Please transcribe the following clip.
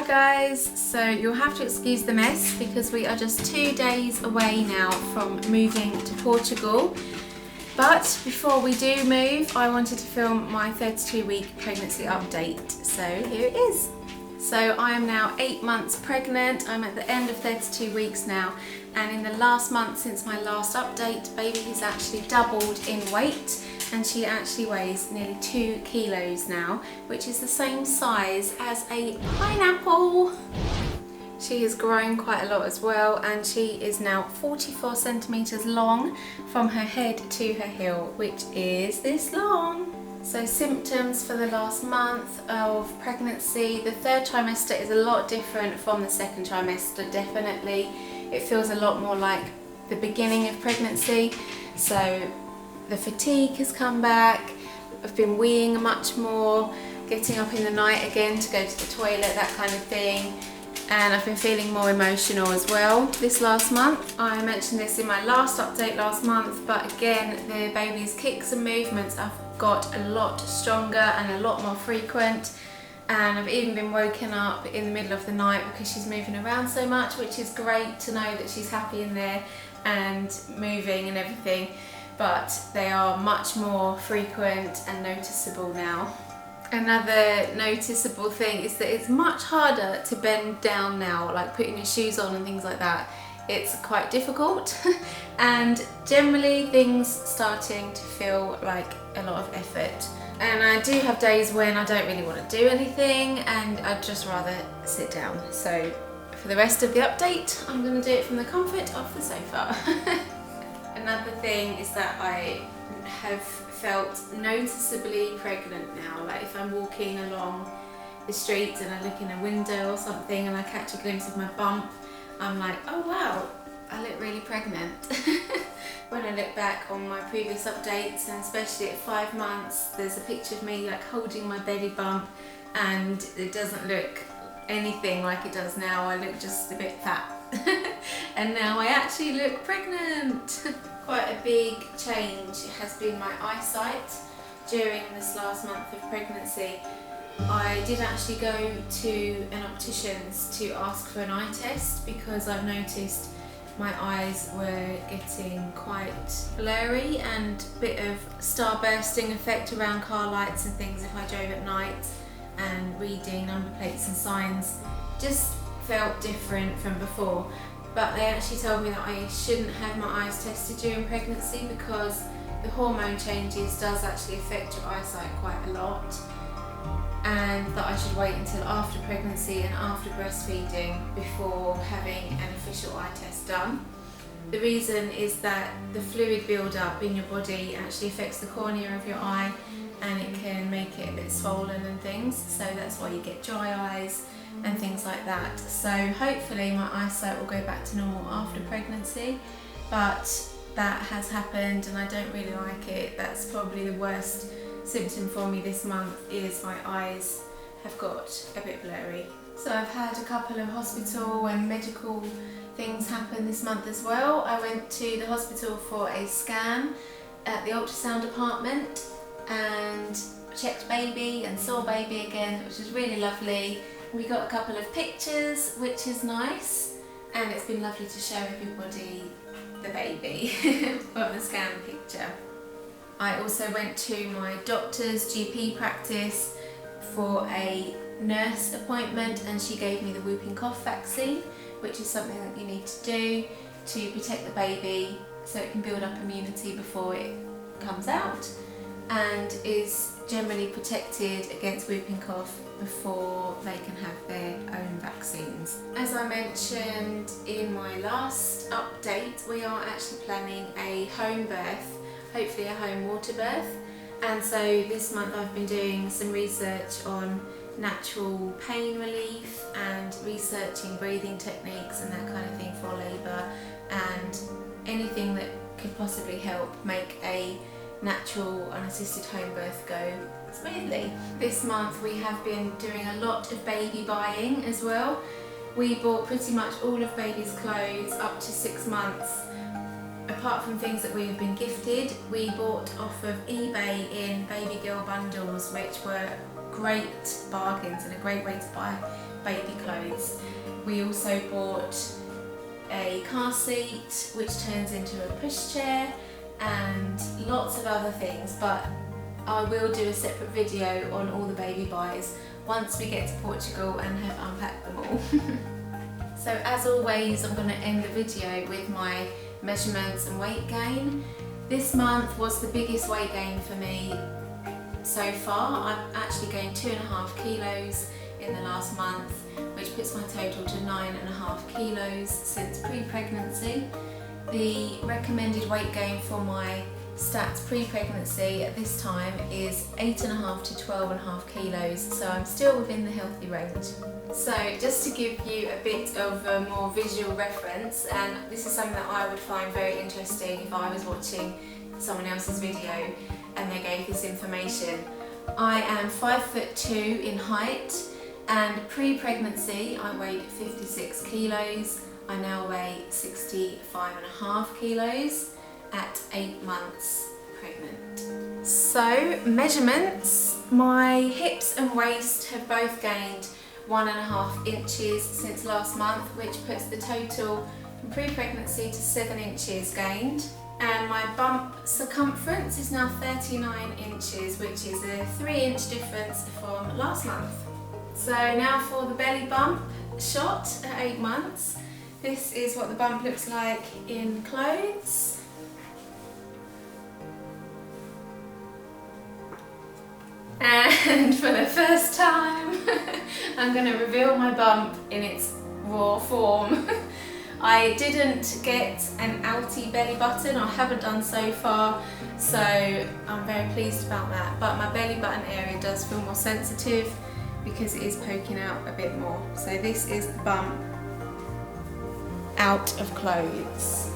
guys, so you'll have to excuse the mess because we are just 2 days away now from moving to Portugal. But before we do move, I wanted to film my 32-week pregnancy update, so here it is. So I am now 8 months pregnant. I'm at the end of 32 weeks now, and in the last month since my last update, baby has actually doubled in weight, and she actually weighs nearly 2 kilos now, which is the same size as a pineapple. She has grown quite a lot as well, and she is now 44 centimeters long from her head to her heel, which is this long. So symptoms for the last month of pregnancy, the third trimester is a lot different from the second trimester, definitely. It feels a lot more like the beginning of pregnancy. So the fatigue has come back, I've been weeing much more, getting up in the night again to go to the toilet, that kind of thing. And I've been feeling more emotional as well this last month. I mentioned this in my last update last month, but again, the baby's kicks and movements have got a lot stronger and a lot more frequent. And I've even been woken up in the middle of the night because she's moving around so much, which is great to know that she's happy in there and moving and everything. But they are much more frequent and noticeable now. Another noticeable thing is that it's much harder to bend down now, like putting your shoes on and things like that. It's quite difficult and generally things starting to feel like a lot of effort. And I do have days when I don't really want to do anything and I'd just rather sit down. So for the rest of the update, I'm going to do it from the comfort of the sofa. Another thing is that I have felt noticeably pregnant now. Like if I'm walking along the streets and I look in a window or something and I catch a glimpse of my bump, I'm like, oh wow, I look really pregnant. When I look back on my previous updates, and especially at 5 months, there's a picture of me like holding my belly bump and it doesn't look anything like it does now. I look just a bit fat. And now I actually look pregnant. Quite a big change has been my eyesight during this last month of pregnancy. I did actually go to an optician's to ask for an eye test because I've noticed my eyes were getting quite blurry and a bit of starbursting effect around car lights and things if I drove at night, and reading number plates and signs just felt different from before. But they actually told me that I shouldn't have my eyes tested during pregnancy because the hormone changes does actually affect your eyesight quite a lot, and that I should wait until after pregnancy and after breastfeeding before having an official eye test done. The reason is that the fluid build-up in your body actually affects the cornea of your eye and it can make it a bit swollen and things, so that's why you get dry eyes and things like that. So hopefully my eyesight will go back to normal after pregnancy, but that has happened and I don't really like it. That's probably the worst symptom for me this month, is my eyes have got a bit blurry. So I've had a couple of hospital and medical things happen this month as well. I went to the hospital for a scan at the ultrasound department and checked baby and saw baby again, which was really lovely. We got a couple of pictures, which is nice, and it's been lovely to show everybody the baby from the scan picture. I also went to my doctor's GP practice for a nurse appointment, and she gave me the whooping cough vaccine, which is something that you need to do to protect the baby so it can build up immunity before it comes out, and is generally protected against whooping cough before they can have their own vaccines. As I mentioned in my last update, we are actually planning a home birth, hopefully a home water birth, and so this month I've been doing some research on natural pain relief and researching breathing techniques and that kind of thing for labour, and anything that could possibly help make a natural unassisted home birth go smoothly. This month we have been doing a lot of baby buying as well. We bought pretty much all of baby's clothes up to 6 months. Apart from things that we have been gifted, we bought off of eBay in baby girl bundles, which were great bargains and a great way to buy baby clothes. We also bought a car seat which turns into a pushchair and lots of other things, but I will do a separate video on all the baby buys once we get to Portugal and have unpacked them all. So as always, I'm going to end the video with my measurements and weight gain. This month was the biggest weight gain for me so far. I've actually gained 2.5 kilos in the last month, which puts my total to 9.5 kilos since pre-pregnancy. The recommended weight gain for my stats pre-pregnancy at this time is 8.5 to 12.5 kilos, so I'm still within the healthy range. So just to give you a bit of a more visual reference, and this is something that I would find very interesting if I was watching someone else's video and they gave this information. I am 5'2" in height, and pre-pregnancy I weighed 56 kilos. I now weigh 65.5 kilos at 8 months pregnant. So measurements, my hips and waist have both gained 1.5 inches since last month, which puts the total from pre-pregnancy to 7 inches gained. And my bump circumference is now 39 inches, which is a 3-inch difference from last month. So now for the belly bump shot at 8 months. This is what the bump looks like in clothes. And for the first time, I'm going to reveal my bump in its raw form. I didn't get an outie belly button, I haven't done so far, so I'm very pleased about that. But my belly button area does feel more sensitive because it is poking out a bit more. So this is the bump out of clothes.